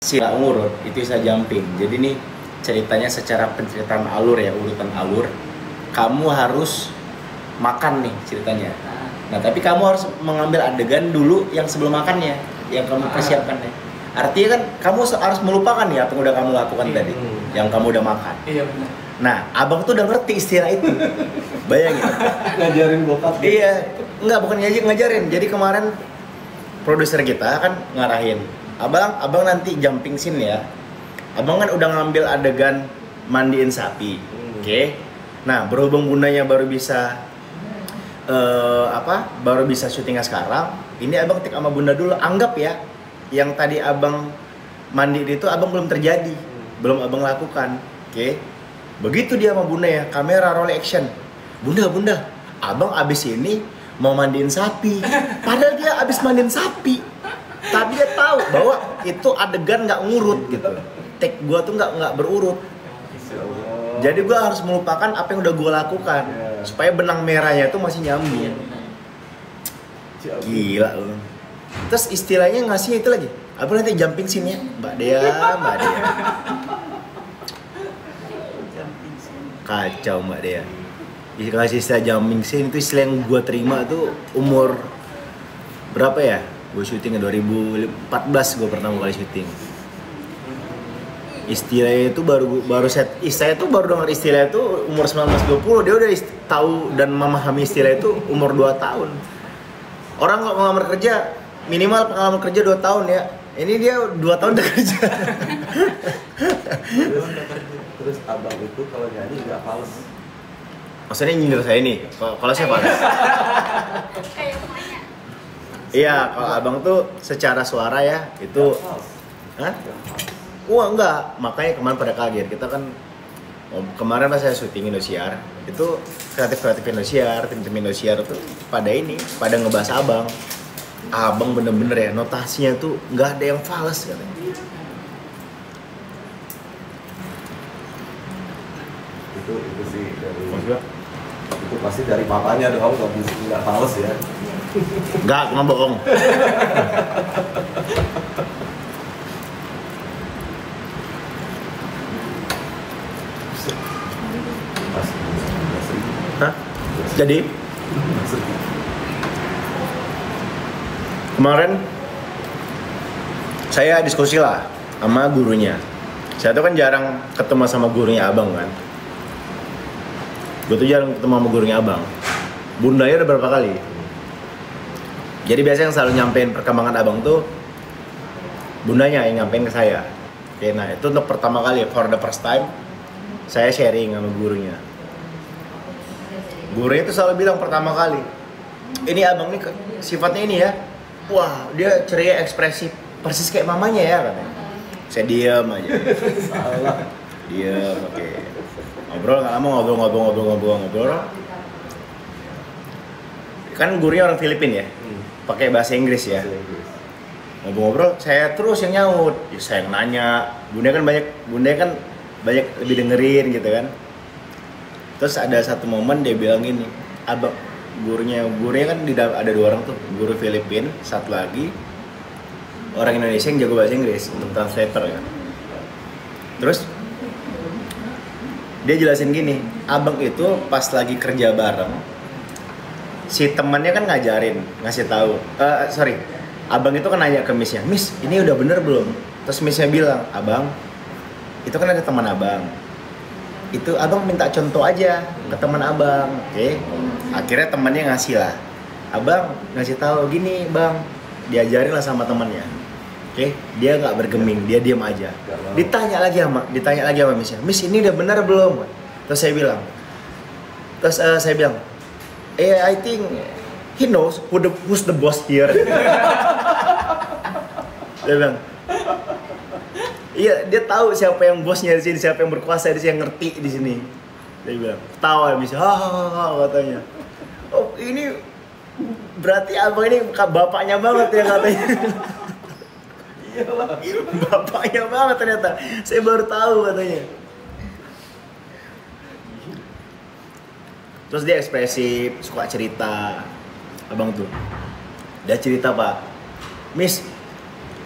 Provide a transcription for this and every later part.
si ngurut itu bisa jumping. Jadi nih ceritanya secara penceritaan alur ya, urutan alur. Kamu harus makan nih ceritanya. Nah, tapi kamu harus mengambil adegan dulu yang sebelum makannya, yang kamu persiapkan ya. Artinya kan kamu harus melupakan ya apa yang udah kamu lakukan tadi, yang kamu udah makan. Iya benar. Nah, abang tuh udah ngerti istilah itu. Bayangin. Ngajarin bokap. Iya, enggak bukan ngajarin. Jadi kemarin produser kita kan ngarahin, abang nanti jumping scene ya. Abang kan udah ngambil adegan mandiin sapi, oke? Nah, berhubung bundanya baru bisa baru bisa syutingnya sekarang. Ini abang tik sama bunda dulu. Anggap ya, yang tadi abang mandi itu abang belum terjadi, belum abang lakukan, oke? Begitu dia sama bunda ya, kamera roll action. Bunda, abang abis ini mau mandiin sapi. Padahal dia abis mandiin sapi. Tapi dia tahu bahwa itu adegan nggak ngurut gitu. Take gua tuh nggak berurut. Jadi gua harus melupakan apa yang udah gua lakukan supaya benang merahnya itu masih nyambung. Gila lu. Terus istilahnya ngasih itu lagi. Apa nanti jumping scene-nya? Mbak Dea. Kacau Mbak Dea. Dikasih istilah jumping scene itu istilah yang gue terima tuh umur berapa ya? Gue syuting 2014 gue pertama kali syuting. Istilahnya itu baru saya tuh baru dengar istilah itu umur 19-20. Dia udah tahu dan memahami istilah itu umur 2 tahun. Orang kalau ngelamar kerja minimal pengalaman kerja 2 tahun ya. Ini dia 2 tahun udah kerja. Terus abang itu kalau nyanyi nggak fals. Maksudnya nyindir saya nih, kalau saya fals. Iya, kalau abang tuh secara suara ya itu, hah? Wah enggak, makanya kemarin pada kaget. Kita kan kemarin pas saya syuting Indosiar, itu kreatif Indosiar, tim Indosiar tuh pada ngebahas abang. Abang bener-bener ya, notasinya tuh nggak ada yang fals katanya. Itu sih dari itu pasti dari papanya dong, nggak fals ya. Nggak bohong. Hah? Jadi kemarin saya diskusi lah sama gurunya. Saya tuh kan jarang ketemu sama gurunya abang kan. Gue tuh jarang ketemu sama gurunya abang. Bundanya udah berapa kali. Jadi biasanya yang selalu nyampein perkembangan abang tuh bundanya yang nyampein ke saya. Oke, nah itu untuk pertama kali, for the first time saya sharing sama gurunya. Gurunya tuh selalu bilang pertama kali, ini abang nih sifatnya ini ya. Wah, dia ceria, ekspresif, persis kayak mamanya ya katanya. Saya diam aja. Salah. Diam, oke. Ngobrol nggak lama, ngobrol. Kan gurunya orang Filipina ya, pakai bahasa Inggris ya. Ngobrol-ngobrol, saya terus yang nyaut. Ya, saya yang nanya. Bunda kan banyak lebih dengerin gitu kan. Terus ada satu momen dia bilang gini, abang gurunya kan ada 2 orang tuh, guru Filipina, satu lagi orang Indonesia yang jago bahasa Inggris untuk translator ya. Terus dia jelasin gini, abang itu pas lagi kerja bareng, si temannya kan ngasih tahu, abang itu kan nanya ke Miss-nya, Miss ini udah bener belum? Terus Miss-nya bilang, abang itu kan ada teman abang, itu abang minta contoh aja ke teman abang, oke? Akhirnya temannya ngasih lah, abang ngasih tahu gini bang, diajarin lah sama temannya, oke? Dia nggak bergeming, dia diam aja. Ditanya lagi sama Miss-nya, Miss ini udah benar belum? Terus saya bilang, I think he knows who's the boss here. Dia bilang, iya, dia tahu siapa yang bosnya di sini, siapa yang berkuasa di sini, yang ngerti di sini. Dia bilang, tawa bisa, katanya. Oh, ini berarti abang ini bapaknya banget ya katanya. Iyalah, bapaknya banget ternyata. Saya baru tahu katanya. Terus dia ekspresif, suka cerita. Abang tuh, dia cerita, Pak, Miss,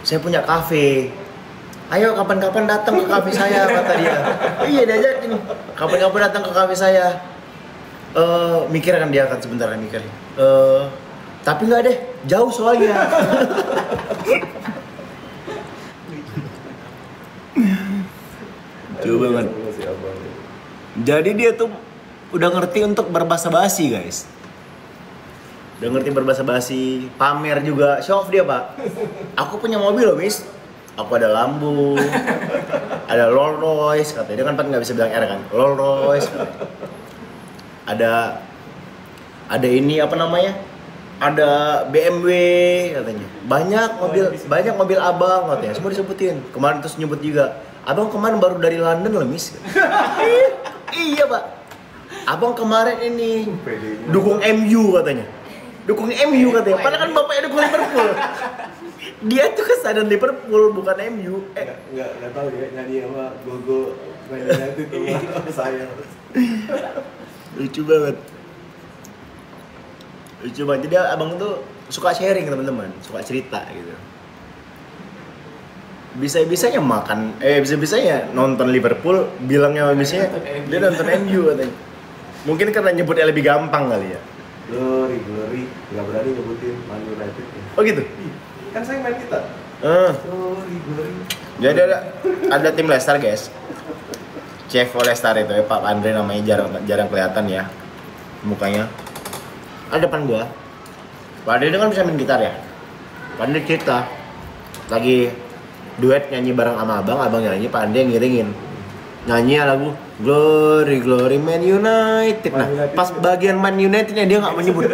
saya punya kafe. ayo kapan-kapan datang ke kafe saya, kata dia. Iya, diajakin, kapan-kapan datang ke kafe saya. Mikir kan dia kan sebentar kan mikir. Tapi nggak deh, jauh soalnya. Coba banget. Jadi dia tuh udah ngerti untuk berbahasa basi, guys. Udah ngerti berbahasa basi, pamer juga, show off dia, Pak. Aku punya mobil loh, Miss. Aku ada Lambo, ada Rolls Royce, katanya. Dia kan nggak bisa bilang R kan, Rolls Royce. Katanya. Ada ini apa namanya? Ada BMW katanya. Banyak mobil abang katanya. Semua disebutin. Kemarin terus nyebut juga. Abang kemarin baru dari London loh, Miss. Iya, Pak. Abang kemarin ini dukung MU katanya. Dukung MU katanya. Padahal kan bapaknya dukung Liverpool. Dia tuh kesadaran Liverpool bukan MU. Enggak tahu ya nyanyi sama Gogo Man United sama saya. Lucu banget. Lucu banget. Jadi abang tuh suka sharing teman-teman, suka cerita gitu. Bisa-bisanya makan, bisa-bisanya nonton Liverpool, bilangnya misalnya dia nonton MU katanya. Mungkin karena nyebutnya lebih gampang kali ya. Glory, nggak berani nyebutin Man United. Oh gitu? Kan saya main kita. Glory. Jadi ada tim Leicester, guys. CFO Leicester itu ya, Pak Andre namanya, jarang kelihatan ya mukanya. Ada depan gua. Pak Andre itu kan bisa main gitar ya. Pak Andre cerita lagi duet nyanyi bareng sama abang nyanyi, Pak Andre ngiringin. Nyanyi lagu Glory Man United. Nah, pas bagian Man Unitednya dia nggak menyebut.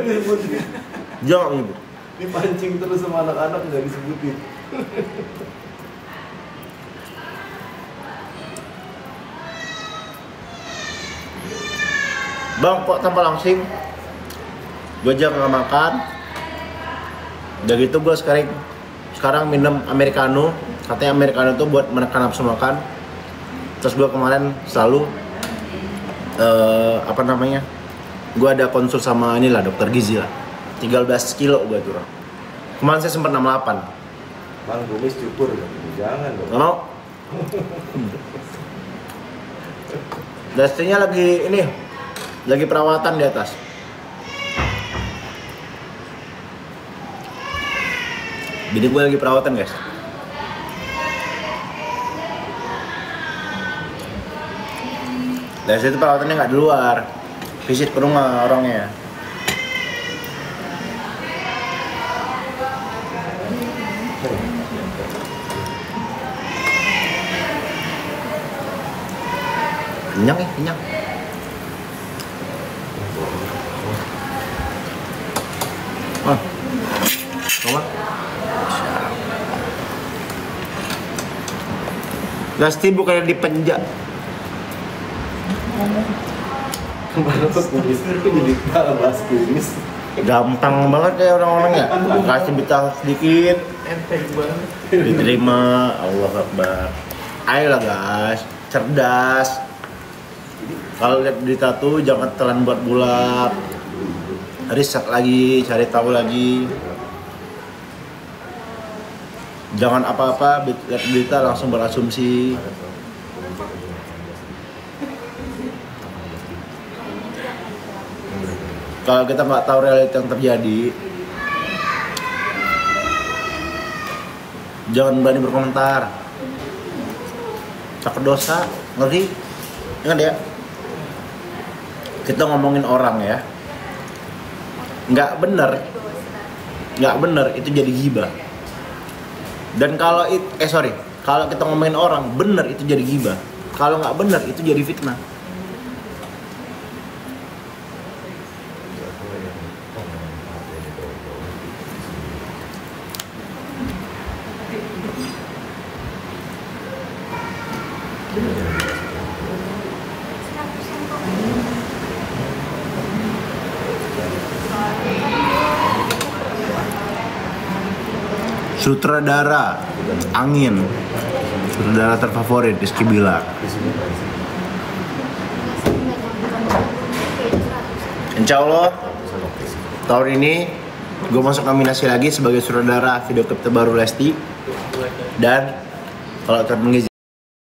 Dia nggak menyebut. Dipancing terus sama anak-anak nggak disebutin. Bang, kok tanpa langsing? Gue aja nggak makan. Udah gitu gue sekarang minum americano. Katanya americano itu buat menekan nafsu makan. Terus gue kemarin selalu gue ada konsul sama inilah dokter gizi lah. 13 kilo gue turun. Kemarin saya sempat 68. Bang Bumis cukur, jangan dong. Nggak mau. Dastinya lagi perawatan di atas. Bini gue lagi perawatan, guys. Dari situ perawatannya nggak di luar, visit ke rumah orangnya. Kenyang. Coba. Dasti bukannya dipenjak. Kemarin tuh kumis itu jadi bahas kumis. Gampang banget kayak orang-orang ya. Kasih bintang sedikit, Enteng banget. diterima. Allah Akbar. Ayolah guys, cerdas. Kalau lihat berita tuh jangan telan buat bulat. Riset lagi, cari tahu lagi. Jangan apa-apa lihat berita langsung berasumsi. Kalau kita nggak tahu realita yang terjadi, jangan berani berkomentar. Takut dosa, ngeri. Ingat ya, kita ngomongin orang ya, nggak bener itu jadi ghibah. Dan kalau kalau kita ngomongin orang bener itu jadi ghibah. Kalau nggak bener itu jadi fitnah. Sutradara Angin, sutradara terfavorit Rizky Bilar. Insya Allah tahun ini gue masuk nominasi lagi sebagai sutradara video klip terbaru Lesti. Dan Kalau teman